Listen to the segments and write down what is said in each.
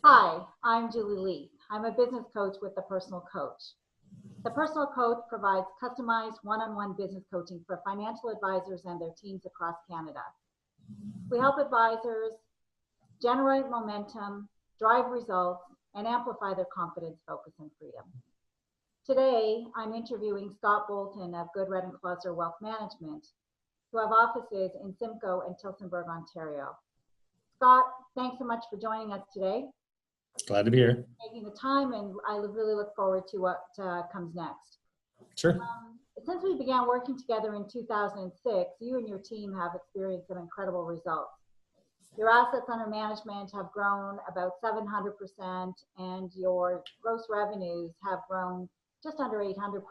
Hi, I'm Juli Leith. I'm a business coach with The Personal Coach. The Personal Coach provides customized one-on-one business coaching for financial advisors and their teams across Canada. We help advisors generate momentum, drive results, and amplify their confidence, focus, and freedom. Today, I'm interviewing Scot Bolton of Good Redden Klosler Wealth Management, who have offices in Simcoe and Tillsonburg, Ontario. Scot, thanks so much for joining us today. Glad to be here. Taking the time, and I really look forward to what comes next. Sure. Since we began working together in 2006, you and your team have experienced some incredible results. Your assets under management have grown about 700%, and your gross revenues have grown just under 800%.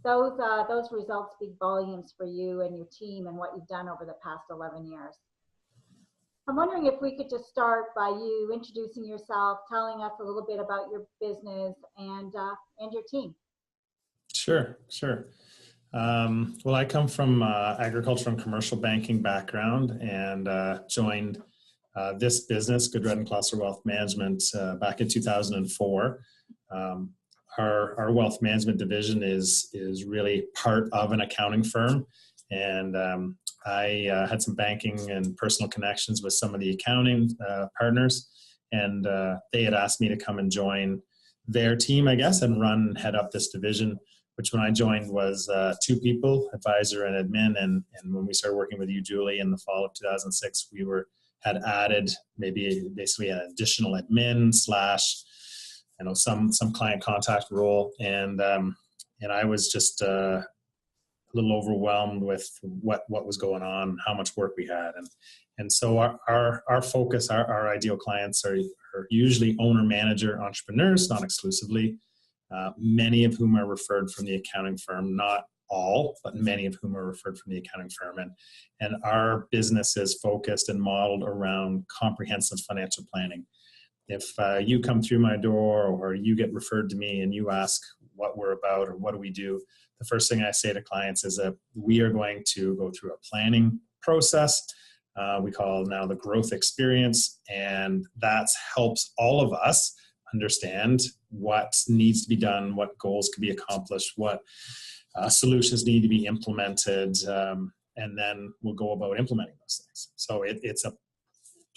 Those results speak volumes for you and your team and what you've done over the past 11 years. I'm wondering if we could just start by you introducing yourself, telling us a little bit about your business and your team. Sure. Well, I come from agriculture and commercial banking background and joined this business, Good Redden Klosler Wealth Management, back in 2004. Our wealth management division is really part of an accounting firm, and I had some banking and personal connections with some of the accounting partners, and they had asked me to come and join their team, I guess, and head up this division, which when I joined was 2 people, advisor and admin. And when we started working with you, Julie, in the fall of 2006, we had added basically an additional admin / some client contact role. And I was just a little overwhelmed with what was going on, how much work we had. And so our focus, our ideal clients are usually owner-manager entrepreneurs, not exclusively, many of whom are referred from the accounting firm, not all, but many of whom are referred from the accounting firm. And our business is focused and modeled around comprehensive financial planning. If you come through my door or you get referred to me and you ask what we're about or what do we do, the first thing I say to clients is that we are going to go through a planning process. We call now the growth experience, and that helps all of us understand what needs to be done, what goals can be accomplished, what solutions need to be implemented, and then we'll go about implementing those things. So it's a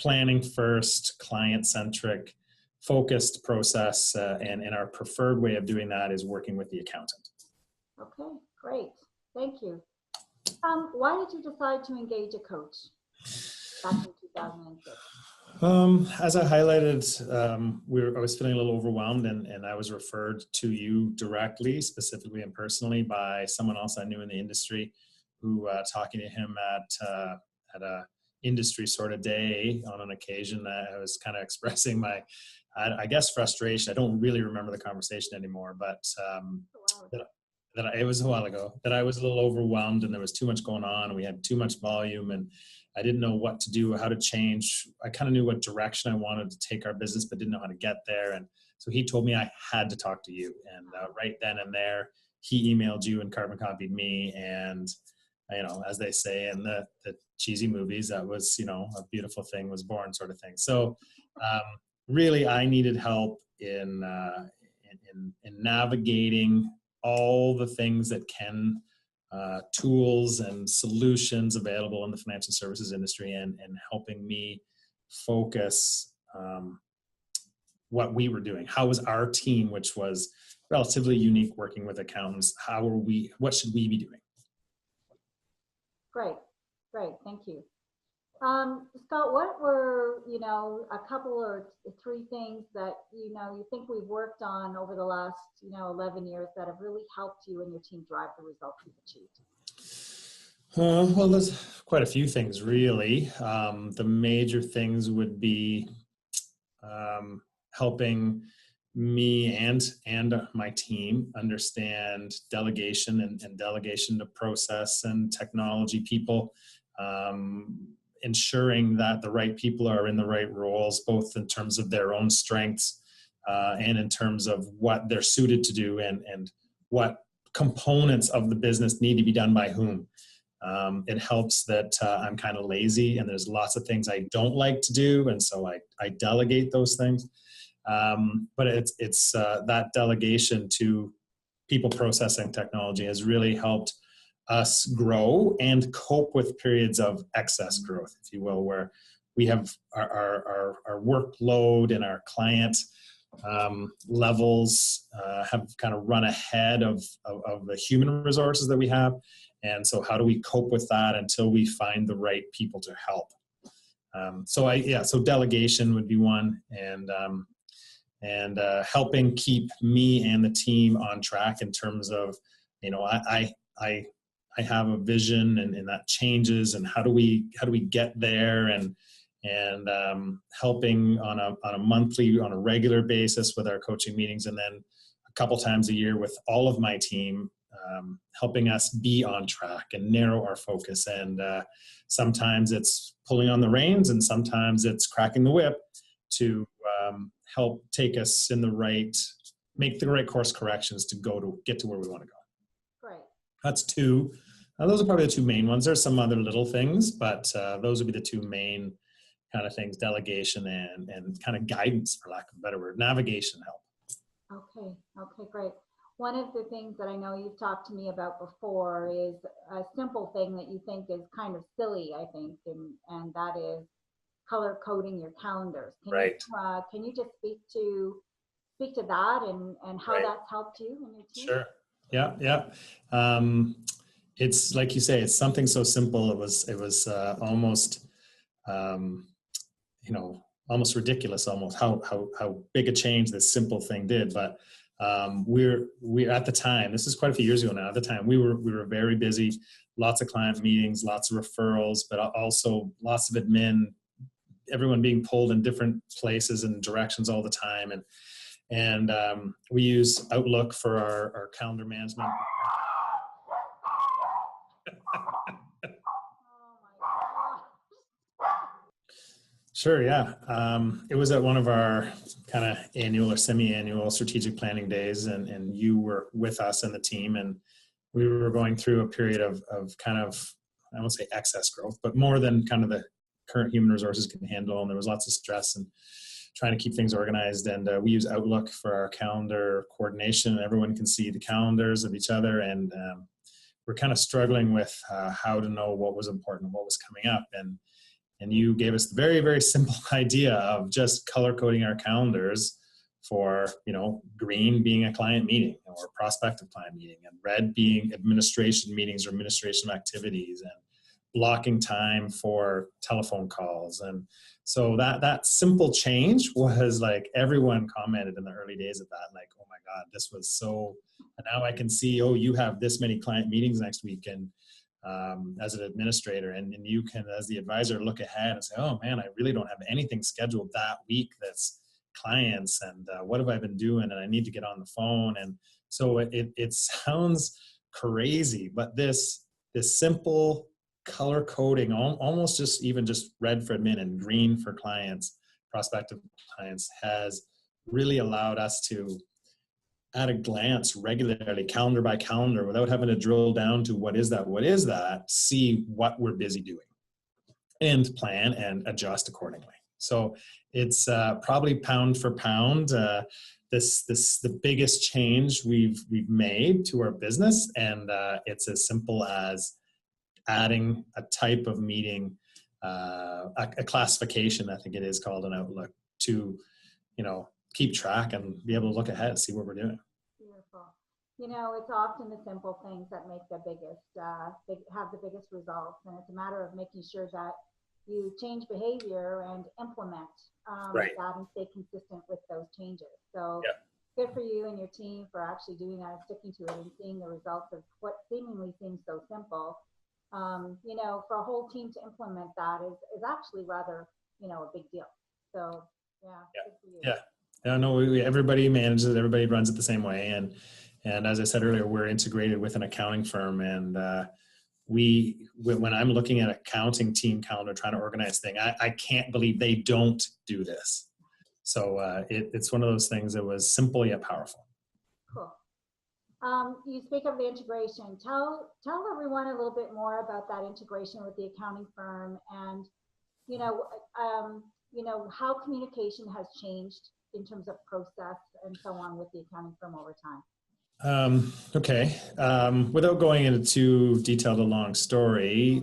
planning first, client-centric, focused process, and our preferred way of doing that is working with the accountant. Okay, great. Thank you. Why did you decide to engage a coach back in 2006? As I highlighted, I was feeling a little overwhelmed, and I was referred to you directly, specifically and personally, by someone else I knew in the industry who, talking to him at a industry sort of day on an occasion, I was kind of expressing my, I guess, frustration. I don't really remember the conversation anymore, but it was a while ago, that I was a little overwhelmed and there was too much going on and we had too much volume and I didn't know what to do, how to change. I kind of knew what direction I wanted to take our business, but didn't know how to get there. And so he told me I had to talk to you. And right then and there, he emailed you and carbon copied me. And, as they say in the cheesy movies, that was, a beautiful thing was born sort of thing. So really, I needed help in navigating all the things that tools and solutions available in the financial services industry and helping me focus what we were doing. How was our team, which was relatively unique working with accountants, what should we be doing? Great, thank you. Scot, what were, a couple or 3 things that, you think we've worked on over the last, 11 years that have really helped you and your team drive the results you've achieved? Well, there's quite a few things, really. The major things would be helping me and my team understand delegation and delegation to process and technology people, ensuring that the right people are in the right roles, both in terms of their own strengths and in terms of what they're suited to do and what components of the business need to be done by whom. It helps that I'm kind of lazy and there's lots of things I don't like to do, and so I delegate those things. But it's that delegation to people processing technology has really helped us grow and cope with periods of excess growth, if you will, where we have our workload and our client levels have kind of run ahead of the human resources that we have. And so how do we cope with that until we find the right people to help? So delegation would be one, and helping keep me and the team on track in terms of, I have a vision and that changes, and how do we get there, and helping on a monthly, on a regular basis with our coaching meetings, and then a couple times a year with all of my team, helping us be on track and narrow our focus. And sometimes it's pulling on the reins, and sometimes it's cracking the whip to help take us make the right course corrections to get to where we want to go. Right. That's two. Those are probably the two main ones. There's some other little things, but those would be the two main kind of things: delegation and kind of guidance, for lack of a better word, navigation help. Okay, great. One of the things that I know you've talked to me about before is a simple thing that you think is kind of silly, I think, and that is color coding your calendars. Can you just speak to that and how that's helped you and your team? Sure. Yeah. It's like you say, it's something so simple. It was almost, almost ridiculous, almost how big a change this simple thing did. But we're at the time, this is quite a few years ago now. At the time, we were very busy, lots of client meetings, lots of referrals, but also lots of admin, everyone being pulled in different places and directions all the time. And we use Outlook for our calendar management. Sure, yeah. It was at one of our kind of annual or semi-annual strategic planning days, and you were with us and the team, and we were going through a period of kind of, I won't say excess growth, but more than kind of the current human resources can handle, and there was lots of stress and trying to keep things organized. And we use Outlook for our calendar coordination, and everyone can see the calendars of each other, and we're kind of struggling with how to know what was important and what was coming up. And you gave us the very, very simple idea of just color coding our calendars for, green being a client meeting or a prospective client meeting, and red being administration meetings or administration activities, and blocking time for telephone calls. And so that simple change was like, everyone commented in the early days of that, like, oh my God, this was so, and now I can see, oh, you have this many client meetings next week. And as an administrator, and you can, as the advisor, look ahead and say, oh man, I really don't have anything scheduled that week that's clients, and what have I been doing, and I need to get on the phone. And so it sounds crazy, but this simple color coding, almost just red for admin and green for clients, prospective clients, has really allowed us to, at a glance, regularly, calendar by calendar, without having to drill down to what is that, see what we're busy doing and plan and adjust accordingly. So it's probably pound for pound, the biggest change we've made to our business. And it's as simple as adding a type of meeting, a classification, I think it is called, an Outlook, to, keep track and be able to look ahead and see what we're doing. Beautiful. It's often the simple things that make the biggest, have the biggest results. And it's a matter of making sure that you change behavior and implement Right. that and stay consistent with those changes. So good for you and your team for actually doing that and sticking to it and seeing the results of what seemingly seems so simple. For a whole team to implement that is actually rather, a big deal. So good for you. Yeah. No, everybody manages it. Everybody runs it the same way. And as I said earlier, we're integrated with an accounting firm. And when I'm looking at accounting team calendar, trying to organize thing, I can't believe they don't do this. So it's one of those things that was simple yet powerful. Cool. You speak of the integration. Tell everyone a little bit more about that integration with the accounting firm, and how communication has changed in terms of process and so on with the accounting firm over time. Okay. Without going into too detailed a long story,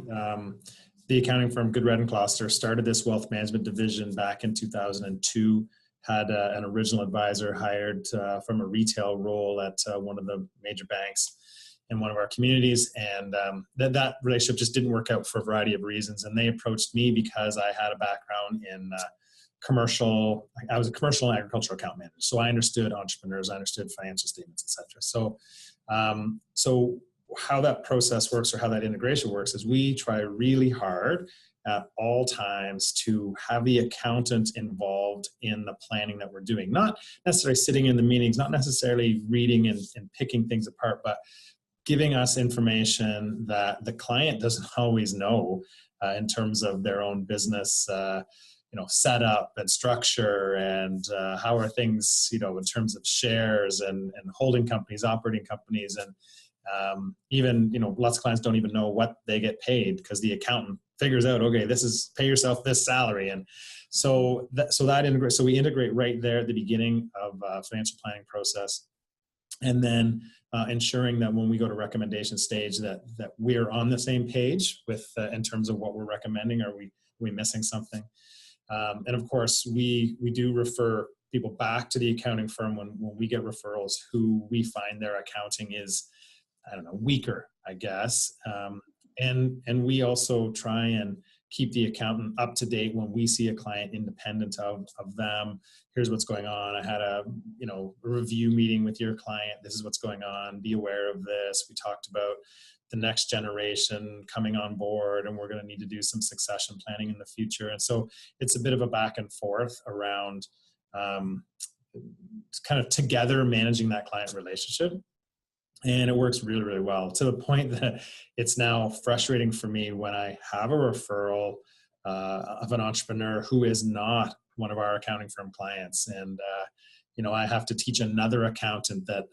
the accounting firm Good Redden Klosler started this wealth management division back in 2002. Had an original advisor hired from a retail role at one of the major banks in one of our communities, and that relationship just didn't work out for a variety of reasons. And they approached me because I had a background in commercial. I was a commercial and agricultural account manager, so I understood entrepreneurs, I understood financial statements, etc. So how that process works, or how that integration works, is we try really hard at all times to have the accountant involved in the planning that we're doing. Not necessarily sitting in the meetings, not necessarily reading and picking things apart, but giving us information that the client doesn't always know in terms of their own business setup and structure, and how are things, in terms of shares and holding companies, operating companies, and even, lots of clients don't even know what they get paid because the accountant figures out, okay, this is pay yourself this salary. And so that integrates. So we integrate right there at the beginning of financial planning process. And then ensuring that when we go to recommendation stage that we're on the same page with in terms of what we're recommending. Are we missing something? And of course, we do refer people back to the accounting firm when we get referrals who we find their accounting is, weaker, I guess. And we also try and keep the accountant up to date when we see a client independent of them. Here's what's going on. I had a review meeting with your client. This is what's going on. Be aware of this. We talked about the next generation coming on board, and we're going to need to do some succession planning in the future. And so it's a bit of a back and forth around kind of together managing that client relationship. And it works really, really well, to the point that it's now frustrating for me when I have a referral of an entrepreneur who is not one of our accounting firm clients. And, I have to teach another accountant that,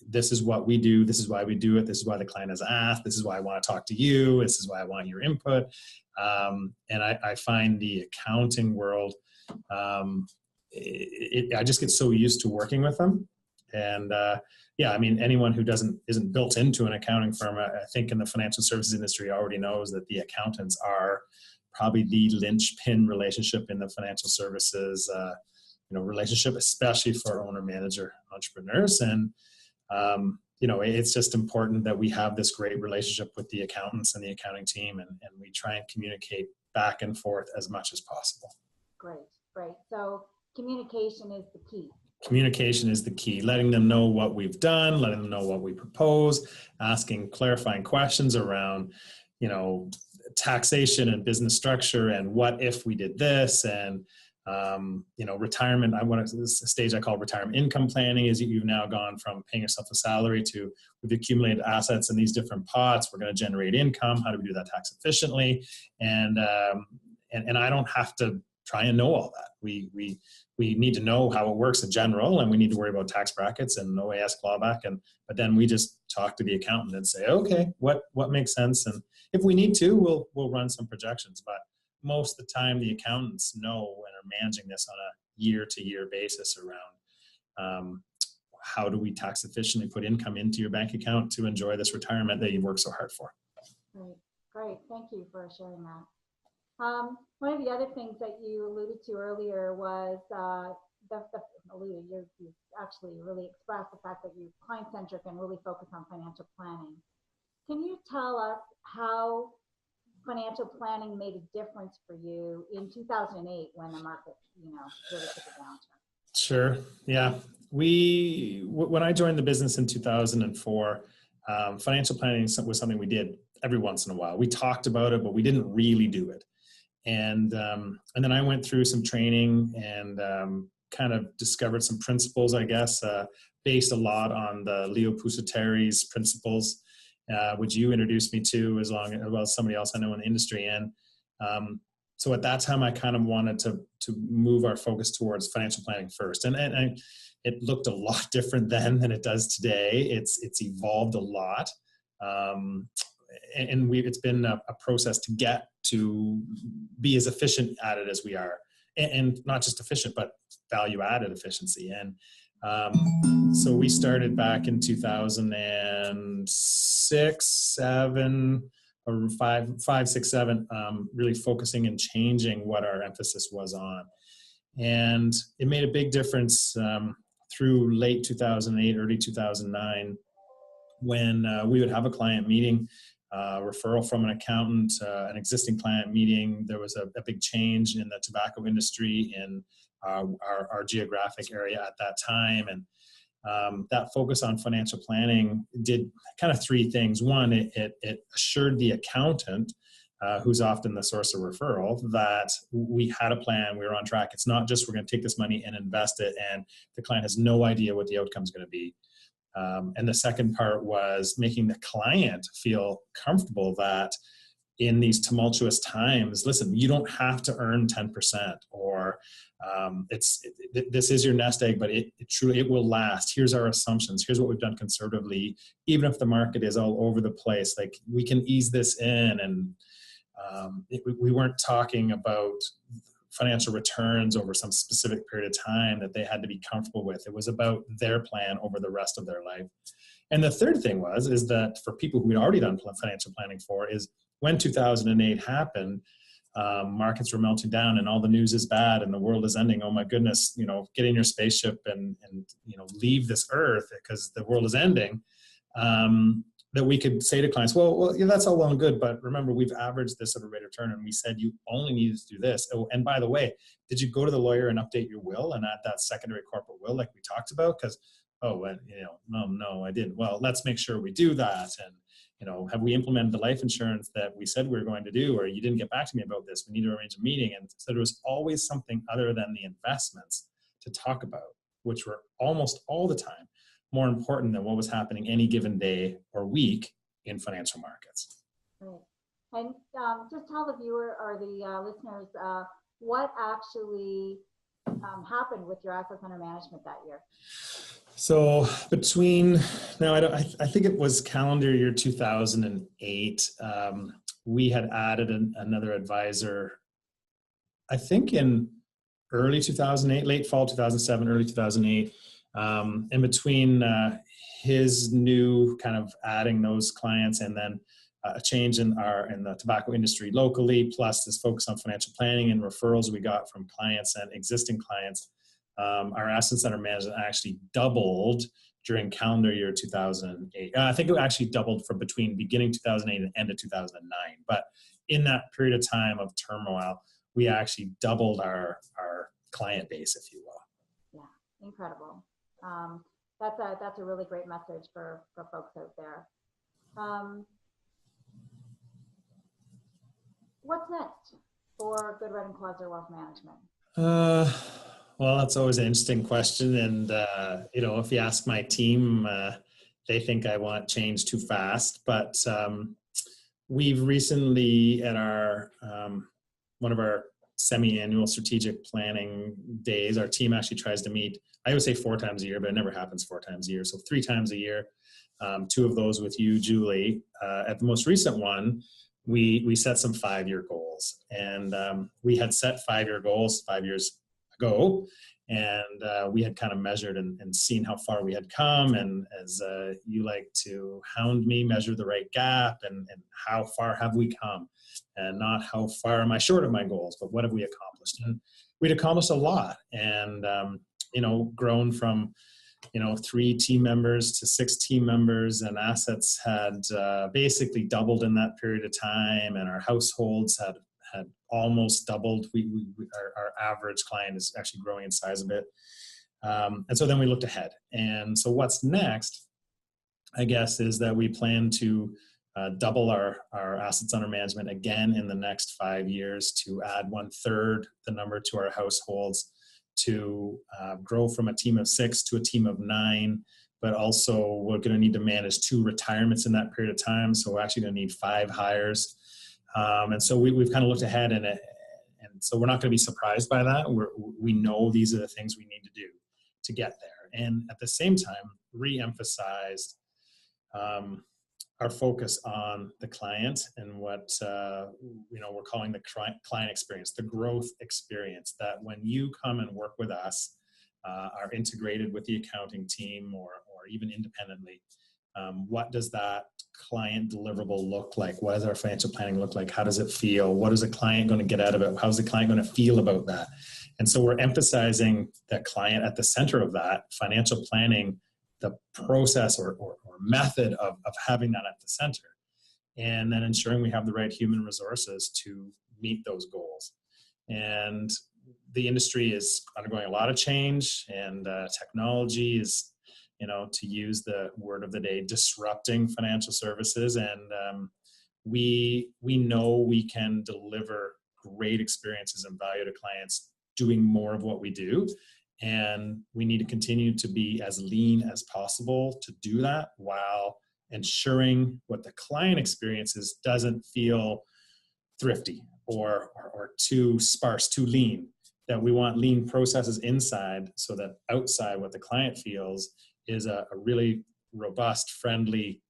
this is what we do. This is why we do it. This is why the client has asked. This is why I want to talk to you. This is why I want your input. And I find the accounting world, I just get so used to working with them. And, anyone who isn't built into an accounting firm, I think in the financial services industry already knows that the accountants are probably the linchpin relationship in the financial services, relationship, especially for owner-manager entrepreneurs. And, it's just important that we have this great relationship with the accountants and the accounting team, and we try and communicate back and forth as much as possible. Great. So communication is the key. Communication is the key. Letting them know what we've done, letting them know what we propose, asking clarifying questions around, taxation and business structure, and what if we did this, and retirement. This stage I call retirement income planning. Is you've now gone from paying yourself a salary to, we've accumulated assets in these different pots. We're going to generate income. How do we do that tax efficiently? And I don't have to try and know all that. We need to know how it works in general, and we need to worry about tax brackets and OAS clawback. But then we just talk to the accountant and say, okay, what makes sense? And if we need to, we'll run some projections. But most of the time, the accountants know and are managing this on a year-to-year basis around how do we tax efficiently put income into your bank account to enjoy this retirement that you've worked so hard for. Great. Thank you for sharing that. One of the other things that you alluded to earlier was you actually really expressed the fact that you're client-centric and really focus on financial planning. Can you tell us how financial planning made a difference for you in 2008 when the market, really took a downturn? Sure. Yeah. When I joined the business in 2004, financial planning was something we did every once in a while. We talked about it, but we didn't really do it. And then I went through some training and kind of discovered some principles, I guess, based a lot on the Leo Pusateri's principles, which you introduced me to as well as somebody else I know in the industry. And so at that time, I kind of wanted to move our focus towards financial planning first. And it looked a lot different then than it does today. It's evolved a lot. And it's been a process to get to be as efficient at it as we are. And not just efficient, but value-added efficiency. And so we started back in 2006, 7, or 5, 6, 7, really focusing and changing what our emphasis was on. And it made a big difference through late 2008, early 2009, when we would have a client meeting, referral from an accountant, an existing client meeting. There was a big change in the tobacco industry in our geographic area at that time. And that focus on financial planning did kind of 3 things. One, it assured the accountant, who's often the source of referral, that we had a plan, we were on track. It's not just we're going to take this money and invest it, and the client has no idea what the outcome is going to be. And the second part was making the client feel comfortable that in these tumultuous times, listen, you don't have to earn 10%, or this is your nest egg, but it truly will last. Here's our assumptions. Here's what we've done conservatively. Even if the market is all over the place, like, we can ease this in. And we weren't talking about financial returns over some specific period of time that they had to be comfortable with. It was about their plan over the rest of their life. And the third thing is that for people who had already done financial planning for, is when 2008 happened, markets were melting down and all the news is bad and the world is ending. Oh my goodness, get in your spaceship and leave this earth because the world is ending. That we could say to clients, well, yeah, that's all well and good, but remember, we've averaged this at a rate of return, and we said you only needed to do this. Oh, and by the way, did you go to the lawyer and update your will and add that secondary corporate will like we talked about? Because, no, I didn't. Well, let's make sure we do that. And, have we implemented the life insurance that we said we were going to do? Or you didn't get back to me about this. We need to arrange a meeting. And so there was always something other than the investments to talk about, which were almost all the time more important than what was happening any given day or week in financial markets. Right. And just tell the viewer or the listeners what actually happened with your assets under management that year. So I think it was calendar year 2008. We had added another advisor, I think in early 2008, late fall 2007, early 2008. In between his new kind of adding those clients and then a change in the tobacco industry locally, plus this focus on financial planning and referrals we got from clients and existing clients, our assets under management actually doubled during calendar year 2008. I think it actually doubled from between beginning 2008 and end of 2009. But in that period of time of turmoil, we actually doubled our client base, if you will. Yeah, incredible. That's a really great message for folks out there. What's next for Good Redden Klosler Wealth Management? Well, that's always an interesting question. And, if you ask my team, they think I want change too fast. But we've recently, at our one of our semi-annual strategic planning days, our team actually tries to meet, I would say 4 times a year, but it never happens 4 times a year. So 3 times a year, 2 of those with you, Julie. At the most recent one, we set some 5-year goals. And we had set 5-year goals 5 years ago. And we had kind of measured and seen how far we had come. And as you like to hound me, measure the right gap and how far have we come? And not how far am I short of my goals, but what have we accomplished? And we'd accomplished a lot. And grown from 3 team members to 6 team members, and assets had basically doubled in that period of time, and our households had almost doubled. Our average client is actually growing in size a bit, and so then we looked ahead. And so what's next, I guess, is that we plan to double our assets under management again in the next 5 years, to add 1/3 the number to our households, to grow from a team of 6 to a team of 9, but also we're going to need to manage 2 retirements in that period of time. So we're actually going to need 5 hires. And so we've kind of looked ahead, and so we're not going to be surprised by that. We know these are the things we need to do to get there. And at the same time, re-emphasized our focus on the client and what we're calling the client experience, the growth experience, that when you come and work with us, are integrated with the accounting team or even independently, what does that client deliverable look like? What does our financial planning look like? How does it feel? What is the client going to get out of it? How's the client going to feel about that? And so we're emphasizing the client at the center of that financial planning, the process or method of having that at the center, and then ensuring we have the right human resources to meet those goals. And the industry is undergoing a lot of change, and technology is, to use the word of the day, disrupting financial services. And we know we can deliver great experiences and value to clients doing more of what we do. And we need to continue to be as lean as possible to do that, while ensuring what the client experiences doesn't feel thrifty or too sparse, too lean. That we want lean processes inside, so that outside what the client feels is a really robust, friendly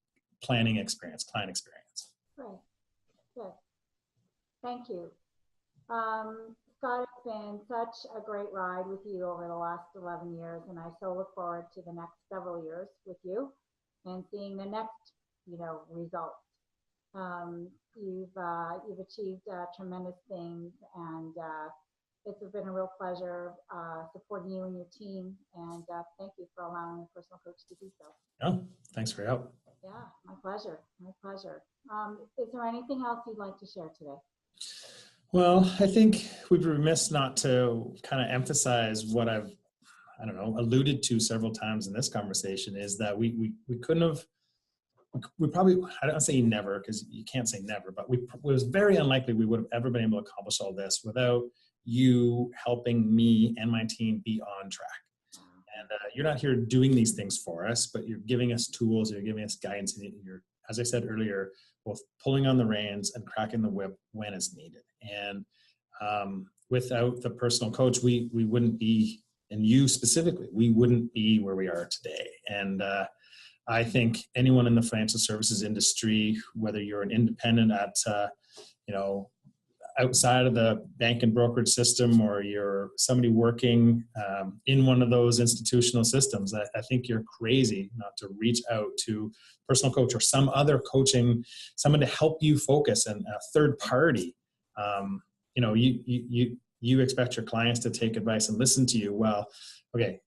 planning experience, client experience. Right. Good. Thank you. Scott, it's been such a great ride with you over the last 11 years, and I so look forward to the next several years with you and seeing the next, results. You've achieved tremendous things, and it's been a real pleasure supporting you and your team, and thank you for allowing the personal coach to do so. Oh, thanks for your help. Yeah, my pleasure. My pleasure. Is there anything else you'd like to share today? Well, I think we'd be remiss not to kind of emphasize what I've, alluded to several times in this conversation, is that we couldn't have, we probably, I don't say never, because you can't say never, but it was very unlikely we would have ever been able to accomplish all this without you helping me and my team be on track. And you're not here doing these things for us, but you're giving us tools, you're giving us guidance, and you're, as I said earlier, both pulling on the reins and cracking the whip when it's needed. And without the personal coach, we wouldn't be, and you specifically, we wouldn't be where we are today. And I think anyone in the financial services industry, whether you're an independent at, outside of the bank and brokerage system, or you're somebody working in one of those institutional systems, I think you're crazy not to reach out to a personal coach or some other coaching, someone to help you focus, and a third party. You expect your clients to take advice and listen to you. Well, okay,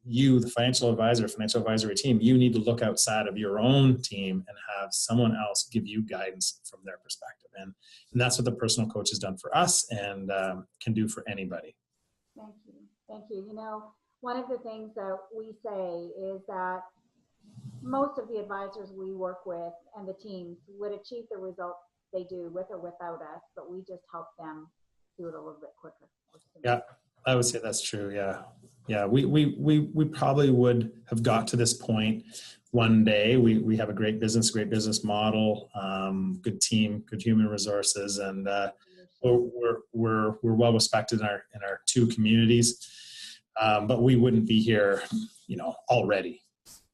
you, the financial advisor, financial advisory team, you need to look outside of your own team and have someone else give you guidance from their perspective. And that's what the personal coach has done for us, and can do for anybody. Thank you. Thank you. One of the things that we say is that most of the advisors we work with and the teams would achieve the results they do with or without us, but we just help them do it a little bit quicker. Yeah, I would say that's true. Yeah. We probably would have got to this point one day. We have a great business model, good team, good human resources, and we're well respected in our 2 communities. But we wouldn't be here, already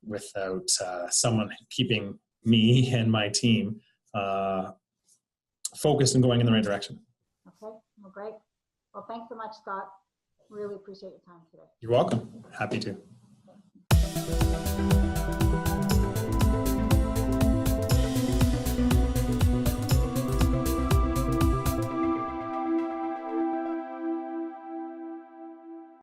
without someone keeping me and my team focused and going in the right direction. Okay, well, great. Well, thanks so much, Scott. Really appreciate your time today. You're welcome. Happy to. Okay.